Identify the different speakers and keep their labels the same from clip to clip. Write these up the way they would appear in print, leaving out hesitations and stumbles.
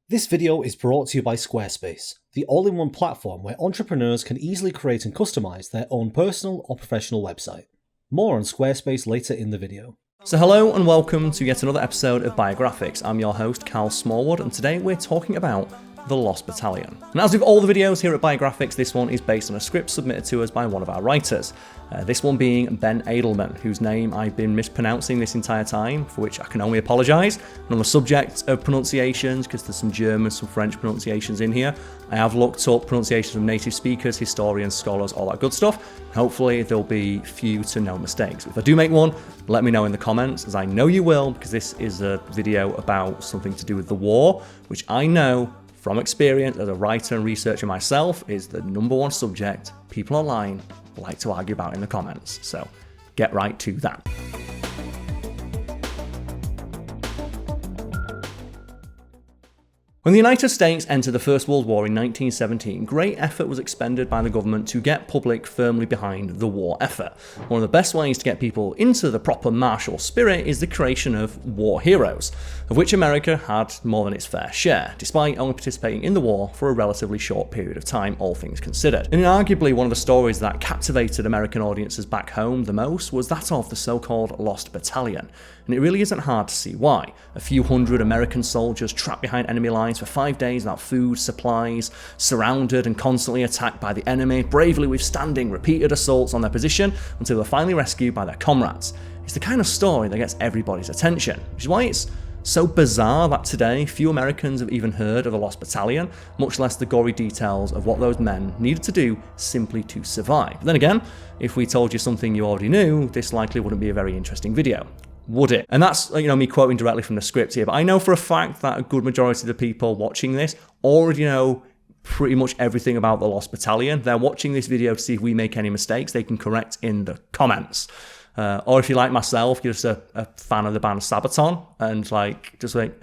Speaker 1: This video is brought to you by Squarespace, the all-in-one platform where entrepreneurs can easily create and customize their own personal or professional website. More on Squarespace later in the video.
Speaker 2: So hello and welcome to yet another episode of Biographics. I'm your host, Cal Smallwood, and today we're talking about the Lost Battalion. And as with all the videos here at Biographics, this one is based on a script submitted to us by one of our writers. This one being Ben Edelman, whose name I've been mispronouncing this entire time, for which I can only apologise. And on the subject of pronunciations, because there's some German, some French pronunciations in here, I have looked up pronunciations from native speakers, historians, scholars, all that good stuff. Hopefully there'll be few to no mistakes. If I do make one, let me know in the comments, as I know you will, because this is a video about something to do with the war, which I know from experience as a writer and researcher myself is the number one subject people online like to argue about in the comments. So get right to that. When the United States entered the First World War in 1917, great effort was expended by the government to get public firmly behind the war effort. One of the best ways to get people into the proper martial spirit is the creation of war heroes, of which America had more than its fair share, despite only participating in the war for a relatively short period of time, all things considered. And arguably one of the stories that captivated American audiences back home the most was that of the so-called Lost Battalion. And it really isn't hard to see why. A few hundred American soldiers trapped behind enemy lines for 5 days without food, supplies, surrounded and constantly attacked by the enemy, bravely withstanding repeated assaults on their position until they were finally rescued by their comrades. It's the kind of story that gets everybody's attention, which is why it's so bizarre that today few Americans have even heard of the Lost Battalion, much less the gory details of what those men needed to do simply to survive. But then again, if we told you something you already knew, this likely wouldn't be a very interesting video, would it? And that's, me quoting directly from the script here, but I know for a fact that a good majority of the people watching this already know pretty much everything about the Lost Battalion. They're watching this video to see if we make any mistakes they can correct in the comments. Or if you like myself, you're just a fan of the band Sabaton, and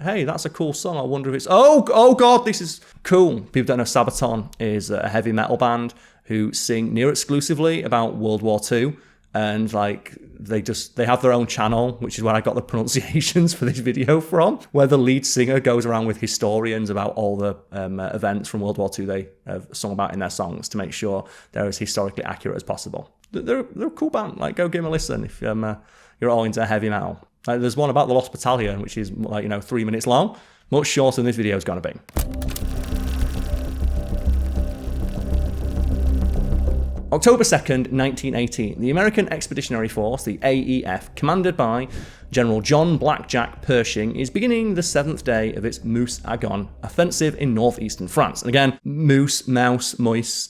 Speaker 2: hey, that's a cool song. I wonder if it's, oh god, this is cool. People don't know Sabaton is a heavy metal band who sing near exclusively about World War II. And they have their own channel, which is where I got the pronunciations for this video from, where the lead singer goes around with historians about all the events from World War II they have sung about in their songs to make sure they're as historically accurate as possible. They're a cool band. Go give them a listen if you're all into heavy metal. There's one about the Lost Battalion, which is 3 minutes long, much shorter than this video is going to be. October 2nd, 1918, the American Expeditionary Force, the AEF, commanded by General John Blackjack Pershing, is beginning the 7th day of its Meuse-Argonne offensive in northeastern France. And again, moose, mouse, moise,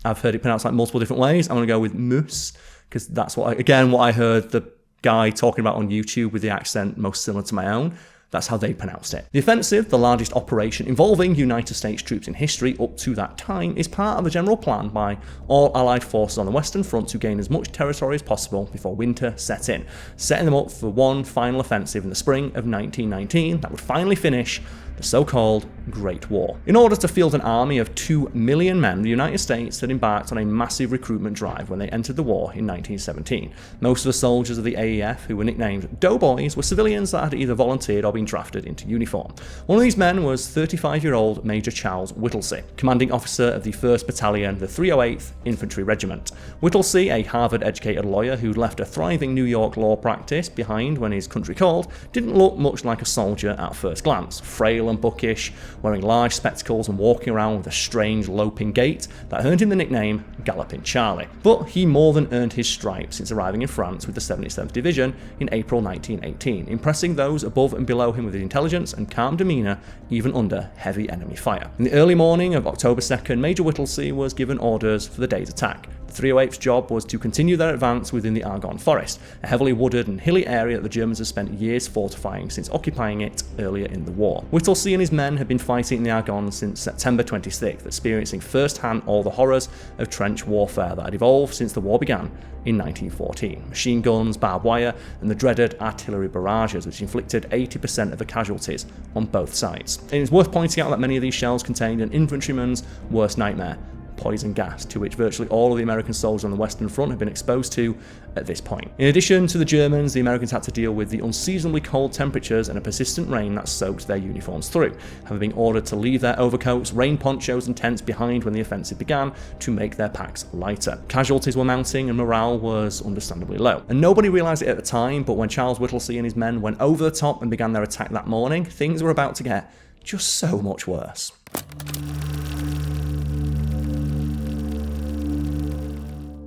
Speaker 2: I've heard it pronounced multiple different ways. I'm going to go with moose, because that's what I heard the guy talking about on YouTube with the accent most similar to my own. That's how they pronounced it. The offensive, the largest operation involving United States troops in history up to that time, is part of the general plan by all Allied forces on the Western Front to gain as much territory as possible before winter set in, setting them up for one final offensive in the spring of 1919 that would finally finish the so-called Great War. In order to field an army of 2 million men, the United States had embarked on a massive recruitment drive when they entered the war in 1917. Most of the soldiers of the AEF, who were nicknamed Doughboys, were civilians that had either volunteered or been drafted into uniform. One of these men was 35-year-old Major Charles Whittlesey, commanding officer of the 1st Battalion, the 308th Infantry Regiment. Whittlesey, a Harvard-educated lawyer who'd left a thriving New York law practice behind when his country called, didn't look much like a soldier at first glance. Frail and bookish, wearing large spectacles and walking around with a strange loping gait that earned him the nickname Galloping Charlie. But he more than earned his stripes since arriving in France with the 77th Division in April 1918, impressing those above and below him with his intelligence and calm demeanour even under heavy enemy fire. In the early morning of October 2nd, Major Whittlesey was given orders for the day's attack. The 308th's job was to continue their advance within the Argonne Forest, a heavily wooded and hilly area that the Germans had spent years fortifying since occupying it earlier in the war. Whittlesey and his men had been fighting in the Argonne since September 26th, experiencing firsthand all the horrors of trench warfare that had evolved since the war began in 1914. Machine guns, barbed wire, and the dreaded artillery barrages, which inflicted 80% of the casualties on both sides. And it's worth pointing out that many of these shells contained an infantryman's worst nightmare: poison gas, to which virtually all of the American soldiers on the Western Front had been exposed to at this point. In addition to the Germans, the Americans had to deal with the unseasonably cold temperatures and a persistent rain that soaked their uniforms through, having been ordered to leave their overcoats, rain ponchos and tents behind when the offensive began to make their packs lighter. Casualties were mounting and morale was understandably low. And nobody realised it at the time, but when Charles Whittlesey and his men went over the top and began their attack that morning, things were about to get just so much worse.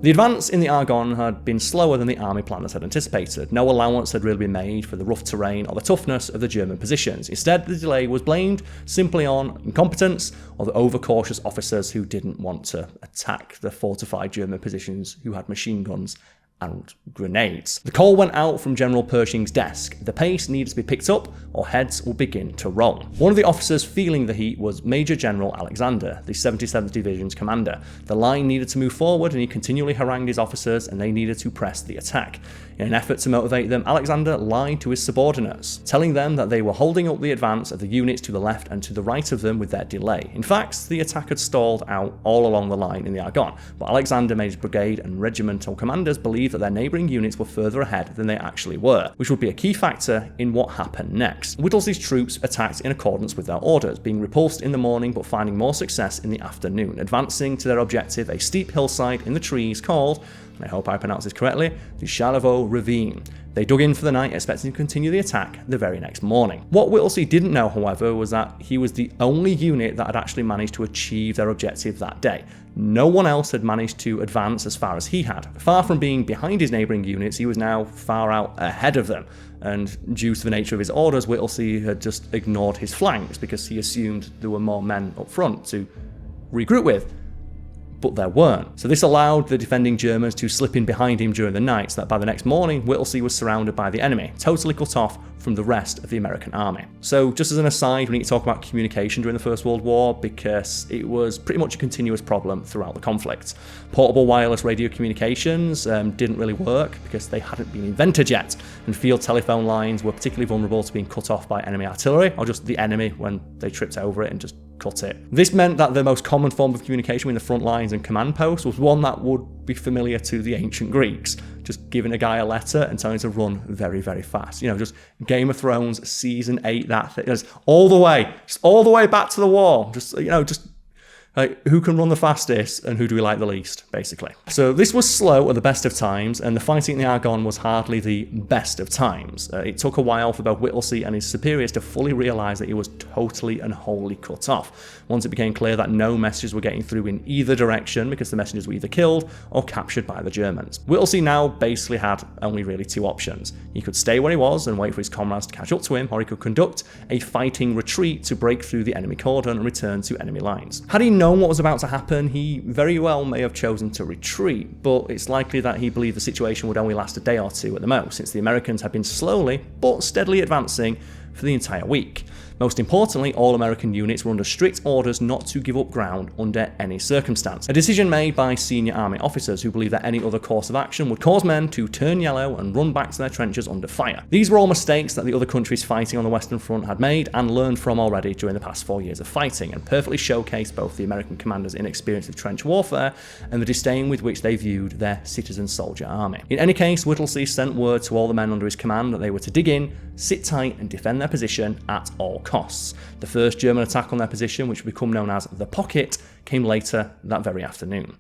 Speaker 2: The advance in the Argonne had been slower than the army planners had anticipated. No allowance had really been made for the rough terrain or the toughness of the German positions. Instead, the delay was blamed simply on incompetence or the overcautious officers who didn't want to attack the fortified German positions who had machine guns and grenades. The call went out from General Pershing's desk. The pace needed to be picked up or heads will begin to roll. One of the officers feeling the heat was Major General Alexander, the 77th Division's commander. The line needed to move forward and he continually harangued his officers and they needed to press the attack. In an effort to motivate them, Alexander lied to his subordinates, telling them that they were holding up the advance of the units to the left and to the right of them with their delay. In fact, the attack had stalled out all along the line in the Argonne, but Alexander made his brigade and regimental commanders believe that their neighbouring units were further ahead than they actually were, which would be a key factor in what happened next. Whittlesey's troops attacked in accordance with their orders, being repulsed in the morning but finding more success in the afternoon, advancing to their objective, a steep hillside in the trees called, and I hope I pronounce this correctly, the Charlevoix Ravine. They dug in for the night, expecting to continue the attack the very next morning. What Whittlesey didn't know, however, was that he was the only unit that had actually managed to achieve their objective that day. No one else had managed to advance as far as he had. Far from being behind his neighbouring units, he was now far out ahead of them. And due to the nature of his orders, Whittlesey had just ignored his flanks because he assumed there were more men up front to regroup with. But there weren't. So this allowed the defending Germans to slip in behind him during the night, so that by the next morning, Whittlesey was surrounded by the enemy, totally cut off from the rest of the American army. So just as an aside, we need to talk about communication during the First World War because it was pretty much a continuous problem throughout the conflict. Portable wireless radio communications didn't really work because they hadn't been invented yet, and field telephone lines were particularly vulnerable to being cut off by enemy artillery, or just the enemy when they tripped over it and just cut it. This meant that the most common form of communication between the front lines and command posts was one that would be familiar to the ancient Greeks, just giving a guy a letter and telling him to run very, very fast. You know, just Game of Thrones season 8, that thing, just all the way back to the war. Just, you know, just like, who can run the fastest and who do we like the least, basically. So this was slow at the best of times, and the fighting in the Argonne was hardly the best of times. It took a while for both Whittlesey and his superiors to fully realise that he was totally and wholly cut off. Once it became clear that no messages were getting through in either direction because the messengers were either killed or captured by the Germans. Whittlesey now basically had only really two options. He could stay where he was and wait for his comrades to catch up to him, or he could conduct a fighting retreat to break through the enemy cordon and return to enemy lines. Had he known what was about to happen, he very well may have chosen to retreat, but it's likely that he believed the situation would only last a day or two at the most, since the Americans had been slowly but steadily advancing for the entire week. Most importantly, all American units were under strict orders not to give up ground under any circumstance. A decision made by senior army officers who believed that any other course of action would cause men to turn yellow and run back to their trenches under fire. These were all mistakes that the other countries fighting on the Western Front had made and learned from already during the past 4 years of fighting, and perfectly showcased both the American commanders' inexperience with trench warfare and the disdain with which they viewed their citizen soldier army. In any case, Whittlesey sent word to all the men under his command that they were to dig in, sit tight and defend their position at all costs. The first German attack on their position, which would become known as the Pocket, came later that very afternoon.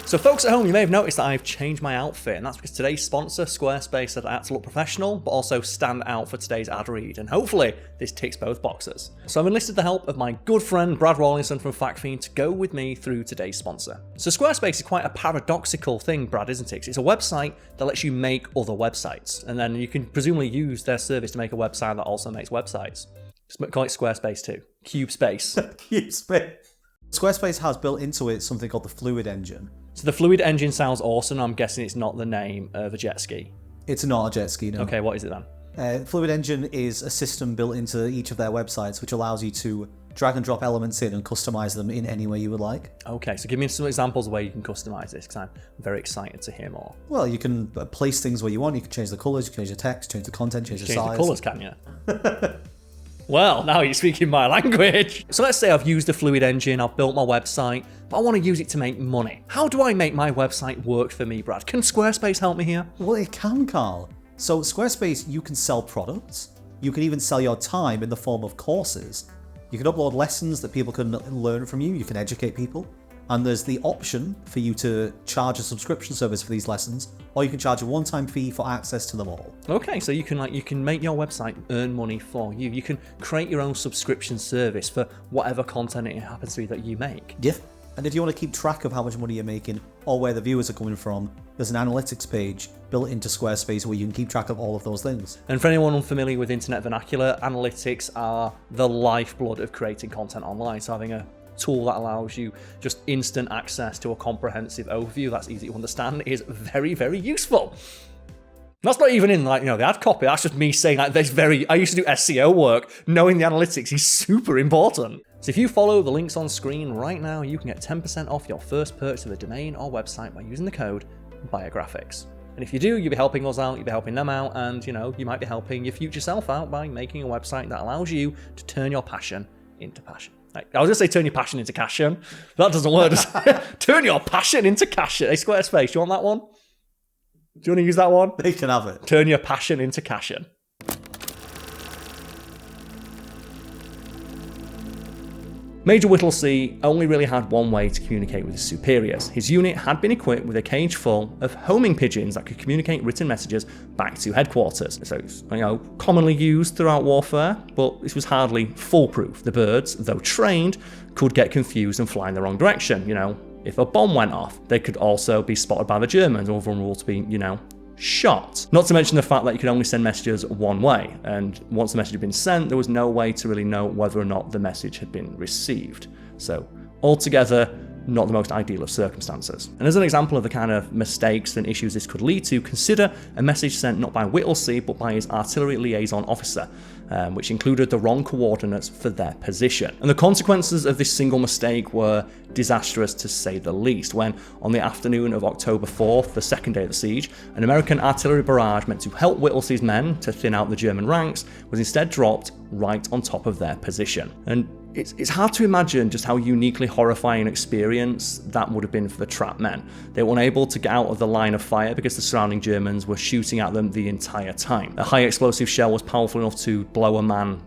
Speaker 2: So folks at home, you may have noticed that I've changed my outfit, and that's because today's sponsor, Squarespace, said I had to look professional, but also stand out for today's ad read, and hopefully this ticks both boxes. So I've enlisted the help of my good friend Brad Rawlinson from FactFiend to go with me through today's sponsor. So Squarespace is quite a paradoxical thing, Brad, isn't it? It's a website that lets you make other websites, and then you can presumably use their service to make a website that also makes websites. Just call it Squarespace too. CubeSpace.
Speaker 1: CubeSpace. Squarespace has built into it something called the Fluid Engine.
Speaker 2: So the Fluid Engine sounds awesome. I'm guessing it's not the name of a jet ski.
Speaker 1: It's not a jet ski, no.
Speaker 2: Okay, what is it then?
Speaker 1: Fluid Engine is a system built into each of their websites which allows you to drag and drop elements in and customize them in any way you would like.
Speaker 2: Okay, so give me some examples of where you can customize this, because I'm very excited to hear more.
Speaker 1: Well, you can place things where you want. You can change the colors, you can change the text, change the content, change the size.
Speaker 2: Change the colors, can you? Well, now you're speaking my language. So let's say I've used the Fluid engine, I've built my website, but I want to use it to make money. How do I make my website work for me, Brad? Can Squarespace help me here?
Speaker 1: Well, it can, Carl. So Squarespace, you can sell products. You can even sell your time in the form of courses. You can upload lessons that people can learn from you. You can educate people. And there's the option for you to charge a subscription service for these lessons, or you can charge a one-time fee for access to them all.
Speaker 2: Okay, so you can make your website earn money for you. You can create your own subscription service for whatever content it happens to be that you make.
Speaker 1: Yeah. And if you want to keep track of how much money you're making or where the viewers are coming from, there's an analytics page built into Squarespace where you can keep track of all of those things.
Speaker 2: And for anyone unfamiliar with internet vernacular, analytics are the lifeblood of creating content online. So having a tool that allows you just instant access to a comprehensive overview that's easy to understand is very, very useful. That's not even in the ad copy. That's just me saying I used to do SEO work. Knowing the analytics is super important. So if you follow the links on screen right now, you can get 10% off your first purchase of a domain or website by using the code Biographics. And if you do, you'll be helping us out, you'll be helping them out, and you might be helping your future self out by making a website that allows you to turn your passion into passion. I was going to say turn your passion into cashion, but that doesn't work. Turn your passion into cashion. Hey, Squarespace, do you want that one? Do you want to use that one?
Speaker 1: They can have it.
Speaker 2: Turn your passion into cashion. Major Whittlesey only really had one way to communicate with his superiors. His unit had been equipped with a cage full of homing pigeons that could communicate written messages back to headquarters. So it's commonly used throughout warfare, but this was hardly foolproof. The birds, though trained, could get confused and fly in the wrong direction. If a bomb went off, they could also be spotted by the Germans or vulnerable to be, shot. Not to mention the fact that you could only send messages one way, and once the message had been sent, there was no way to really know whether or not the message had been received. So, altogether, not the most ideal of circumstances. And as an example of the kind of mistakes and issues this could lead to, consider a message sent not by Whittlesey, but by his artillery liaison officer, which included the wrong coordinates for their position. And the consequences of this single mistake were disastrous to say the least, when on the afternoon of October 4th, the second day of the siege, an American artillery barrage meant to help Whittlesey's men to thin out the German ranks was instead dropped right on top of their position. And it's hard to imagine just how uniquely horrifying an experience that would have been for the trapped men. They were unable to get out of the line of fire because the surrounding Germans were shooting at them the entire time. A high explosive shell was powerful enough to blow a man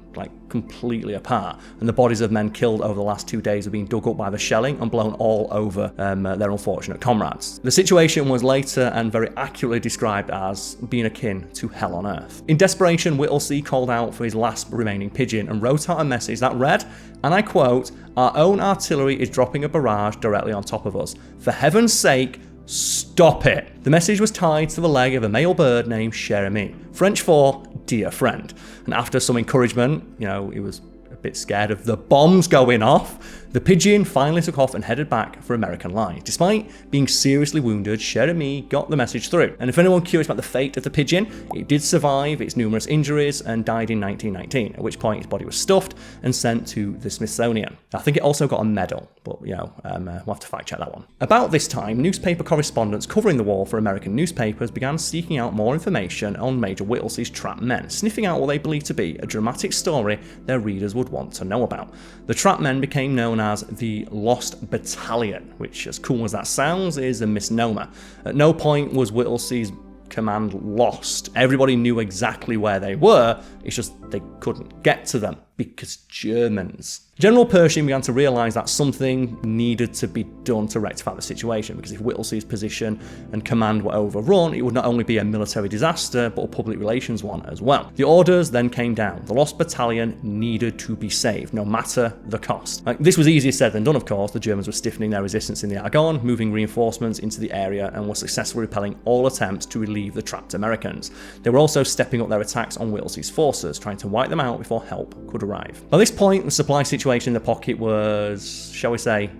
Speaker 2: completely apart, and the bodies of men killed over the last 2 days were being dug up by the shelling and blown all over their unfortunate comrades. The situation was later and very accurately described as being akin to hell on earth. In desperation, Whittlesey called out for his last remaining pigeon and wrote out a message that read, and I quote, "Our own artillery is dropping a barrage directly on top of us. For heaven's sake, stop it." The message was tied to the leg of a male bird named Cher Ami, French for dear friend. And after some encouragement, he was a bit scared of the bombs going off, the pigeon finally took off and headed back for American lines. Despite being seriously wounded, Cher Ami got the message through. And if anyone curious about the fate of the pigeon, it did survive its numerous injuries and died in 1919, at which point its body was stuffed and sent to the Smithsonian. I think it also got a medal, but we'll have to fact check that one. About this time, newspaper correspondents covering the war for American newspapers began seeking out more information on Major Whittlesey's trapped men, sniffing out what they believed to be a dramatic story their readers would want to know about. The trapped men became known as the Lost Battalion, which, as cool as that sounds, is a misnomer. At no point was Whittlesey's command lost. Everybody knew exactly where they were, it's just they couldn't get to them because Germans. General Pershing began to realise that something needed to be done to rectify the situation, because if Whittlesey's position and command were overrun, it would not only be a military disaster, but a public relations one as well. The orders then came down. The Lost Battalion needed to be saved, no matter the cost. This was easier said than done, of course. The Germans were stiffening their resistance in the Argonne, moving reinforcements into the area, and were successfully repelling all attempts to relieve the trapped Americans. They were also stepping up their attacks on Whittlesey's forces, trying to wipe them out before help could arrive. By this point, the supply situation in the pocket was, shall we say,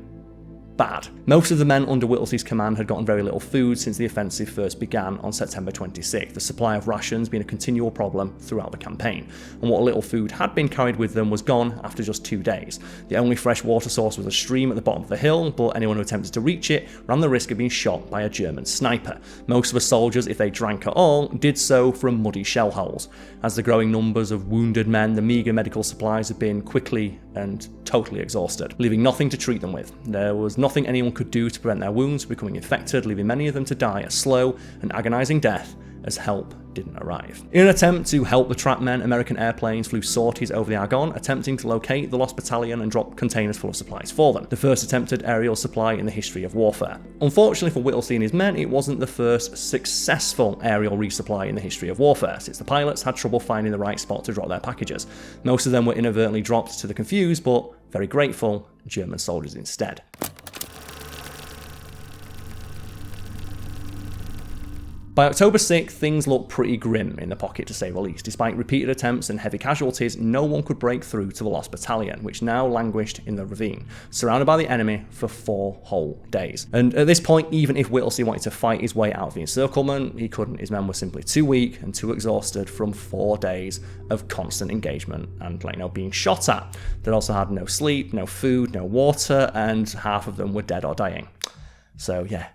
Speaker 2: bad. Most of the men under Whittlesey's command had gotten very little food since the offensive first began on September 26th, the supply of rations being a continual problem throughout the campaign, and what little food had been carried with them was gone after just 2 days. The only fresh water source was a stream at the bottom of the hill, but anyone who attempted to reach it ran the risk of being shot by a German sniper. Most of the soldiers, if they drank at all, did so from muddy shell holes. As the growing numbers of wounded men, the meagre medical supplies had been quickly and totally exhausted, leaving nothing to treat them with. There was nothing anyone could do to prevent their wounds from becoming infected, leaving many of them to die a slow and agonizing death as help didn't arrive. In an attempt to help the trapped men, American airplanes flew sorties over the Argonne, attempting to locate the lost battalion and drop containers full of supplies for them, the first attempted aerial supply in the history of warfare. Unfortunately for Whittlesey and his men, it wasn't the first successful aerial resupply in the history of warfare, since the pilots had trouble finding the right spot to drop their packages. Most of them were inadvertently dropped to the confused, but very grateful, German soldiers instead. By October 6th, things looked pretty grim in the pocket, to say the least. Despite repeated attempts and heavy casualties, no one could break through to the lost battalion, which now languished in the ravine, surrounded by the enemy for 4 whole days. And at this point, even if Whittlesey wanted to fight his way out of the encirclement, he couldn't. His men were simply too weak and too exhausted from 4 days of constant engagement and being shot at. They also had no sleep, no food, no water, and half of them were dead or dying. So yeah,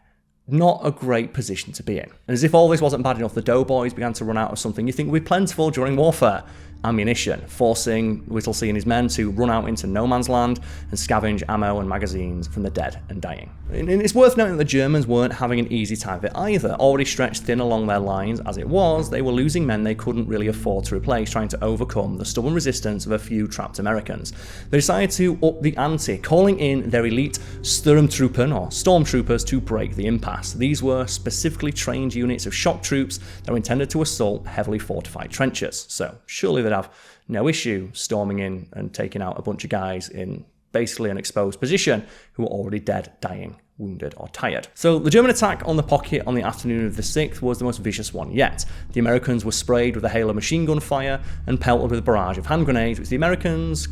Speaker 2: not a great position to be in. And as if all this wasn't bad enough, the doughboys began to run out of something you think would be plentiful during warfare: ammunition, forcing Whittlesey and his men to run out into no man's land and scavenge ammo and magazines from the dead and dying. And it's worth noting that the Germans weren't having an easy time of it either. Already stretched thin along their lines as it was, they were losing men they couldn't really afford to replace, trying to overcome the stubborn resistance of a few trapped Americans. They decided to up the ante, calling in their elite stormtroopers to break the impasse. These were specifically trained units of shock troops that were intended to assault heavily fortified trenches, so surely they'd have no issue storming in and taking out a bunch of guys in basically an exposed position who were already dead, dying, wounded, or tired. So the German attack on the pocket on the afternoon of the 6th was the most vicious one yet. The Americans were sprayed with a hail of machine gun fire and pelted with a barrage of hand grenades, which the Americans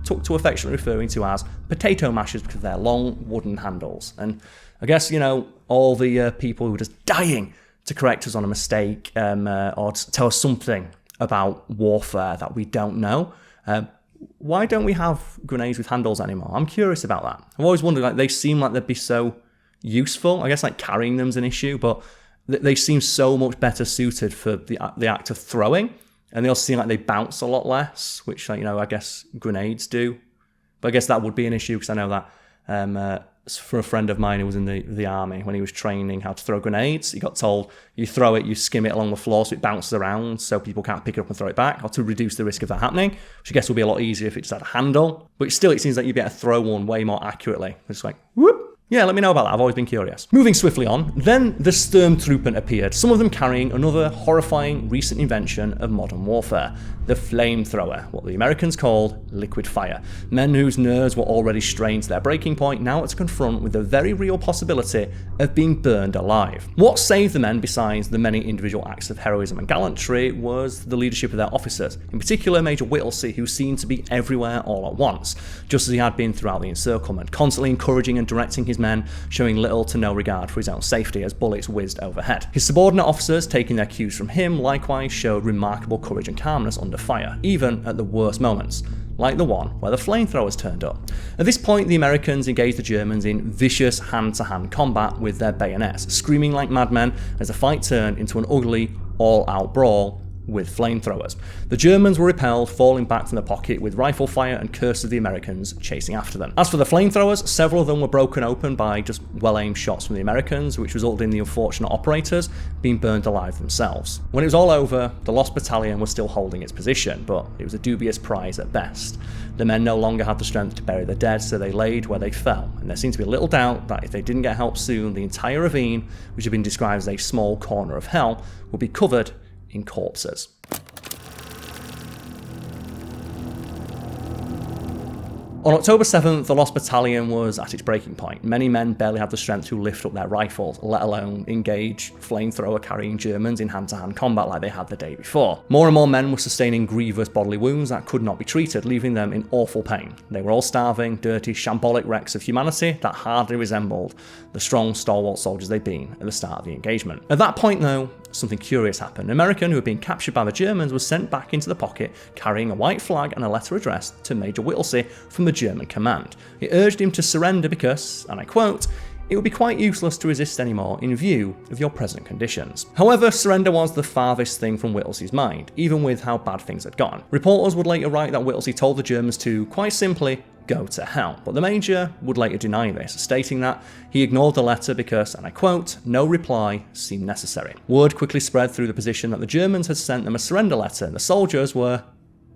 Speaker 2: took to affectionately referring to as potato mashers because of their long wooden handles. And I guess, all the people who were just dying to correct us on a mistake or to tell us something about warfare that we don't know. Why don't we have grenades with handles anymore? I'm curious about that. I've always wondered, they seem like they'd be so useful. I guess carrying them's an issue, but they seem so much better suited for the act of throwing, and they also seem like they bounce a lot less, which I guess grenades do. But I guess that would be an issue because I know that for a friend of mine who was in the army, when he was training how to throw grenades, he got told you throw it, you skim it along the floor so it bounces around so people can't pick it up and throw it back, or to reduce the risk of that happening, which I guess would be a lot easier if it just had a handle. But still, it seems like you'd be able to throw one way more accurately. It's whoop. Yeah, let me know about that. I've always been curious. Moving swiftly on, then the Sturmtruppen appeared, some of them carrying another horrifying recent invention of modern warfare, the flamethrower, what the Americans called liquid fire. Men whose nerves were already strained to their breaking point now had to confront with the very real possibility of being burned alive. What saved the men, besides the many individual acts of heroism and gallantry, was the leadership of their officers, in particular Major Whittlesey, who seemed to be everywhere all at once, just as he had been throughout the encirclement, constantly encouraging and directing his men, showing little to no regard for his own safety as bullets whizzed overhead. His subordinate officers, taking their cues from him, likewise showed remarkable courage and calmness under fire, even at the worst moments, like the one where the flamethrowers turned up. At this point, the Americans engaged the Germans in vicious hand-to-hand combat with their bayonets, screaming like madmen as the fight turned into an ugly, all-out brawl with flamethrowers. The Germans were repelled, falling back from the pocket with rifle fire and curses of the Americans chasing after them. As for the flamethrowers, several of them were broken open by just well-aimed shots from the Americans, which resulted in the unfortunate operators being burned alive themselves. When it was all over, the lost battalion was still holding its position, but it was a dubious prize at best. The men no longer had the strength to bury the dead, so they laid where they fell, and there seemed to be little doubt that if they didn't get help soon, the entire ravine, which had been described as a small corner of hell, would be covered in corpses. On October 7th, the Lost Battalion was at its breaking point. Many men barely had the strength to lift up their rifles, let alone engage flamethrower-carrying Germans in hand-to-hand combat like they had the day before. More and more men were sustaining grievous bodily wounds that could not be treated, leaving them in awful pain. They were all starving, dirty, shambolic wrecks of humanity that hardly resembled the strong, stalwart soldiers they'd been at the start of the engagement. At that point, though, something curious happened. An American who had been captured by the Germans was sent back into the pocket carrying a white flag and a letter addressed to Major Whittlesey from the German command. It urged him to surrender because, and I quote, "It would be quite useless to resist anymore in view of your present conditions." However, surrender was the farthest thing from Whittlesey's mind, even with how bad things had gone. Reporters would later write that Whittlesey told the Germans to, quite simply, go to hell. But the Major would later deny this, stating that he ignored the letter because, and I quote, "no reply seemed necessary." Word quickly spread through the position that the Germans had sent them a surrender letter, and the soldiers were,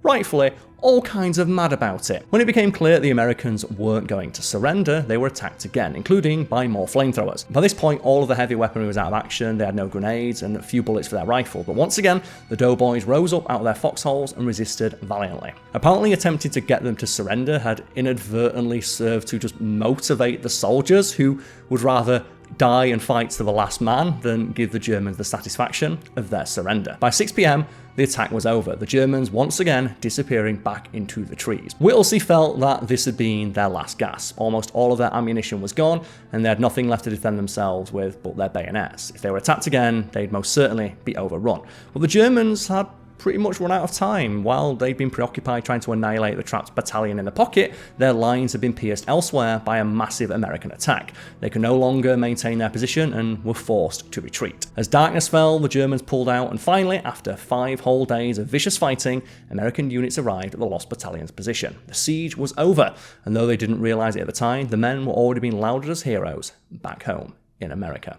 Speaker 2: rightfully, all kinds of mad about it. When it became clear the Americans weren't going to surrender, they were attacked again, including by more flamethrowers. By this point, all of the heavy weaponry was out of action, they had no grenades and a few bullets for their rifle, but once again, the doughboys rose up out of their foxholes and resisted valiantly. Apparently attempting to get them to surrender had inadvertently served to just motivate the soldiers, who would rather die and fight to the last man than give the Germans the satisfaction of their surrender. By 6 p.m, the attack was over, the Germans once again disappearing back into the trees. Whittlesey felt that this had been their last gasp. Almost all of their ammunition was gone, and they had nothing left to defend themselves with but their bayonets. If they were attacked again, they'd most certainly be overrun. But the Germans had pretty much run out of time. While they'd been preoccupied trying to annihilate the trapped battalion in the pocket, their lines had been pierced elsewhere by a massive American attack. They could no longer maintain their position and were forced to retreat. As darkness fell, the Germans pulled out, and finally, after 5 whole days of vicious fighting, American units arrived at the Lost Battalion's position. The siege was over, and though they didn't realize it at the time, the men were already being lauded as heroes back home in America.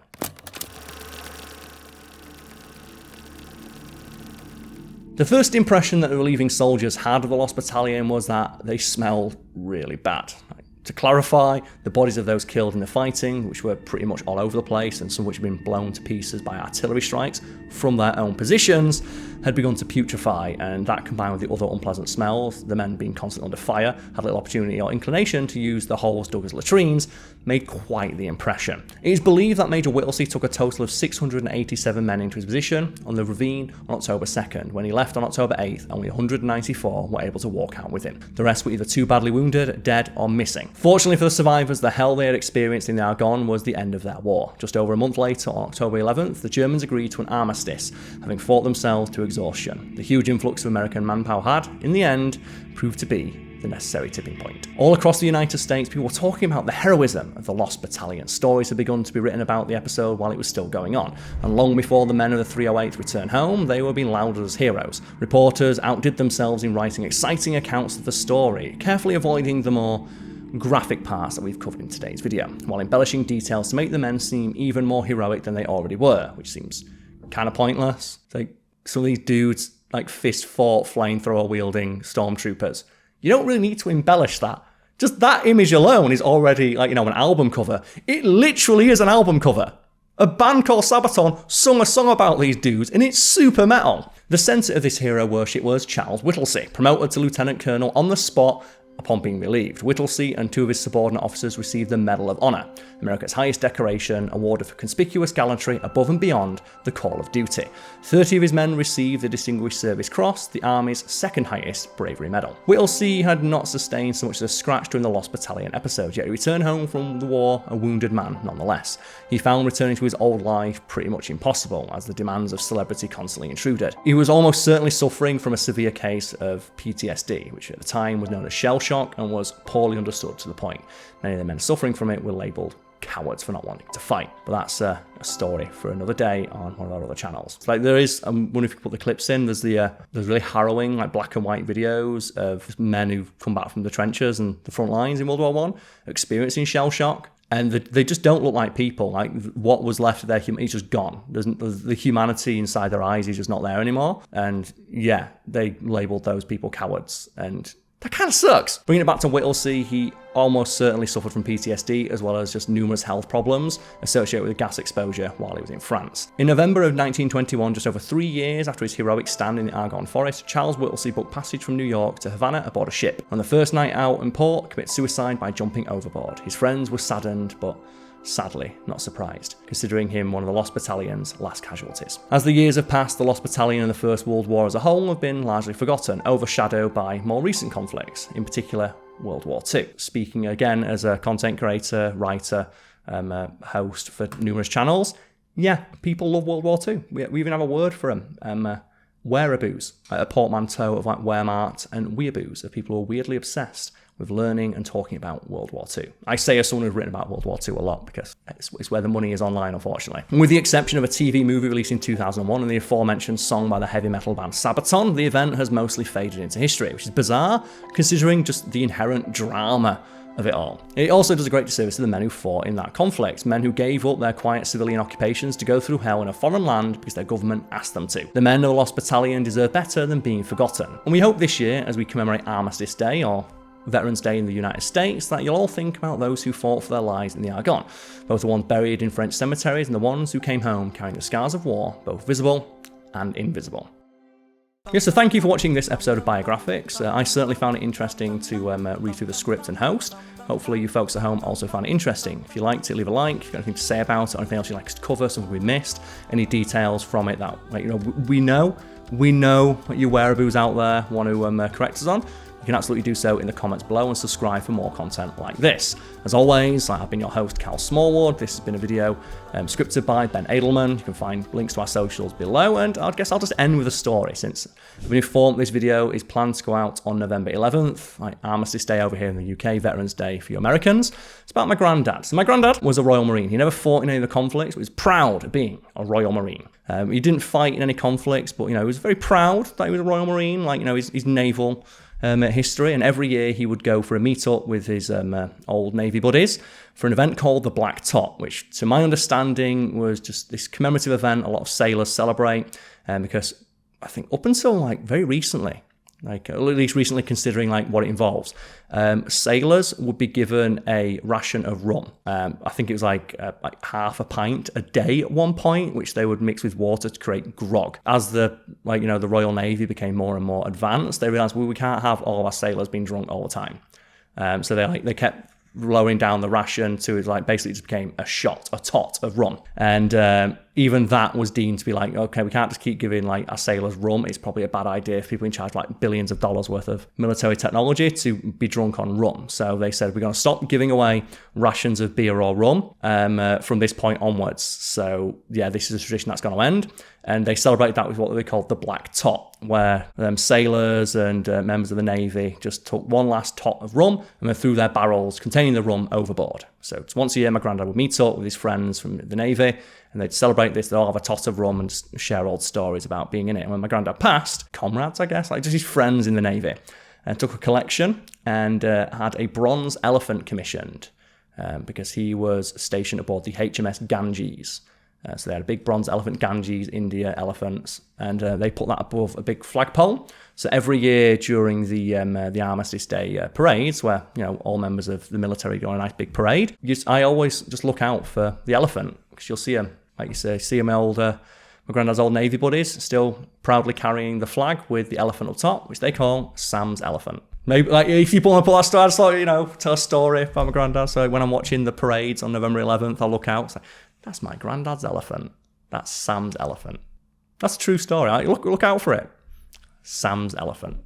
Speaker 2: The first impression that the relieving soldiers had of the Lost Battalion was that they smelled really bad. To clarify, the bodies of those killed in the fighting, which were pretty much all over the place and some of which had been blown to pieces by artillery strikes from their own positions, had begun to putrefy, and that combined with the other unpleasant smells, the men being constantly under fire, had little opportunity or inclination to use the holes dug as latrines, made quite the impression. It is believed that Major Whittlesey took a total of 687 men into his position on the ravine on October 2nd. When he left on October 8th, only 194 were able to walk out with him. The rest were either too badly wounded, dead, or missing. Fortunately for the survivors, the hell they had experienced in the Argonne was the end of their war. Just over a month later, on October 11th, the Germans agreed to an armistice, having fought themselves to exhaustion. The huge influx of American manpower had, in the end, proved to be the necessary tipping point. All across the United States, people were talking about the heroism of the Lost Battalion. Stories had begun to be written about the episode while it was still going on, and long before the men of the 308th returned home, they were being lauded as heroes. Reporters outdid themselves in writing exciting accounts of the story, carefully avoiding the more graphic parts that we've covered in today's video, while embellishing details to make the men seem even more heroic than they already were, which seems kind of pointless. It's like some of these dudes like fist-fought flamethrower-wielding stormtroopers. You don't really need to embellish that. Just that image alone is already, like, an album cover. It literally is an album cover. A band called Sabaton sung a song about these dudes, and it's super metal. The centre of this hero worship was Charles Whittlesey, promoted to Lieutenant Colonel on the spot upon being relieved. Whittlesey and 2 of his subordinate officers received the Medal of Honor, America's highest decoration, awarded for conspicuous gallantry above and beyond the call of duty. 30 of his men received the Distinguished Service Cross, the Army's second highest bravery medal. Whittlesey had not sustained so much as a scratch during the Lost Battalion episode, yet he returned home from the war a wounded man nonetheless. He found returning to his old life pretty much impossible, as the demands of celebrity constantly intruded. He was almost certainly suffering from a severe case of PTSD, which at the time was known as shell shock and was poorly understood to the point many of the men suffering from it were labelled cowards for not wanting to fight. But that's a story for another day on one of our other channels. It's like there is, I wonder if you can put the clips in, there's really harrowing like black and white videos of men who've come back from the trenches and the front lines in World War I experiencing shell shock. And they just don't look like people. Like, what was left of their humanity is just gone. The humanity inside their eyes is just not there anymore. And yeah, they labelled those people cowards. And that kind of sucks. Bringing it back to Whittlesey, he almost certainly suffered from PTSD, as well as just numerous health problems associated with gas exposure while he was in France. In November of 1921, just over 3 years after his heroic stand in the Argonne Forest, Charles Whittlesey booked passage from New York to Havana aboard a ship. On the first night out in port, commits suicide by jumping overboard. His friends were saddened, but sadly not surprised, considering him one of the Lost Battalion's last casualties. As the years have passed, the Lost Battalion and the First World War as a whole have been largely forgotten, overshadowed by more recent conflicts, in particular World War II. Speaking again as a content creator, writer, host for numerous channels, yeah, people love World War II. We even have a word for them. Wereaboos, a portmanteau of like Wehrmacht and weeaboos, of people who are weirdly obsessed with learning and talking about World War II. I say as someone who's written about World War II a lot because it's where the money is online, unfortunately. And with the exception of a TV movie released in 2001 and the aforementioned song by the heavy metal band Sabaton, the event has mostly faded into history, which is bizarre considering just the inherent drama of it all. It also does a great disservice to the men who fought in that conflict, men who gave up their quiet civilian occupations to go through hell in a foreign land because their government asked them to. The men of the Lost Battalion deserve better than being forgotten. And we hope this year, as we commemorate Armistice Day, or Veterans Day in the United States, that you'll all think about those who fought for their lives in the Argonne, both the ones buried in French cemeteries and the ones who came home carrying the scars of war, both visible and invisible. Yeah, so thank you for watching this episode of Biographics. I certainly found it interesting to read through the script and host. Hopefully you folks at home also found it interesting. If you liked it, leave a like. If you've got anything to say about it, or anything else you'd like us to cover, something we missed, any details from it that, we know what you wereaboos out there want to correct us on. You can absolutely do so in the comments below and subscribe for more content like this. As always, I've been your host, Cal Smallwood. This has been a video scripted by Ben Edelman. You can find links to our socials below, and I guess I'll just end with a story, since I've been informed this video is planned to go out on November 11th, like Armistice Day over here in the UK, Veterans Day for you Americans. It's about my granddad. So my granddad was a Royal Marine. He never fought in any of the conflicts, but he was proud of being a Royal Marine. He didn't fight in any conflicts, but he was very proud that he was a Royal Marine, his naval history, and every year he would go for a meet-up with his old Navy buddies for an event called the Black Top, which to my understanding was just this commemorative event a lot of sailors celebrate, because I think up until very recently, at least recently considering what it involves, sailors would be given a ration of rum. I think it was like half a pint a day at one point, which they would mix with water to create grog. As the the Royal Navy became more and more advanced, they realized, we can't have all of our sailors being drunk all the time. So they kept lowering down the ration to basically it just became a tot of rum. And even that was deemed to be okay, we can't just keep giving our sailors rum. It's probably a bad idea for people in charge of billions of dollars worth of military technology to be drunk on rum. So they said, we're going to stop giving away rations of beer or rum from this point onwards. So yeah, this is a tradition that's going to end. And they celebrated that with what they called the Black Tot, where sailors and members of the Navy just took one last tot of rum and then threw their barrels containing the rum overboard. So it's once a year my granddad would meet up with his friends from the Navy, and they'd celebrate this. They'd all have a tot of rum and just share old stories about being in it. And when my granddad passed, comrades, I guess, just his friends in the Navy, took a collection and had a bronze elephant commissioned because he was stationed aboard the HMS Ganges. So they had a big bronze elephant, Ganges, India elephants, and they put that above a big flagpole. So every year during the Armistice Day parades, where all members of the military go on a nice big parade, I always just look out for the elephant, because you'll see him, like you say, my granddad's old Navy buddies still proudly carrying the flag with the elephant up top, which they call Sam's elephant. Maybe if you want to pull that story, I just thought, tell a story about my granddad. So when I'm watching the parades on November 11th, I'll look out. That's my granddad's elephant. That's Sam's elephant. That's a true story. Look out for it. Sam's elephant.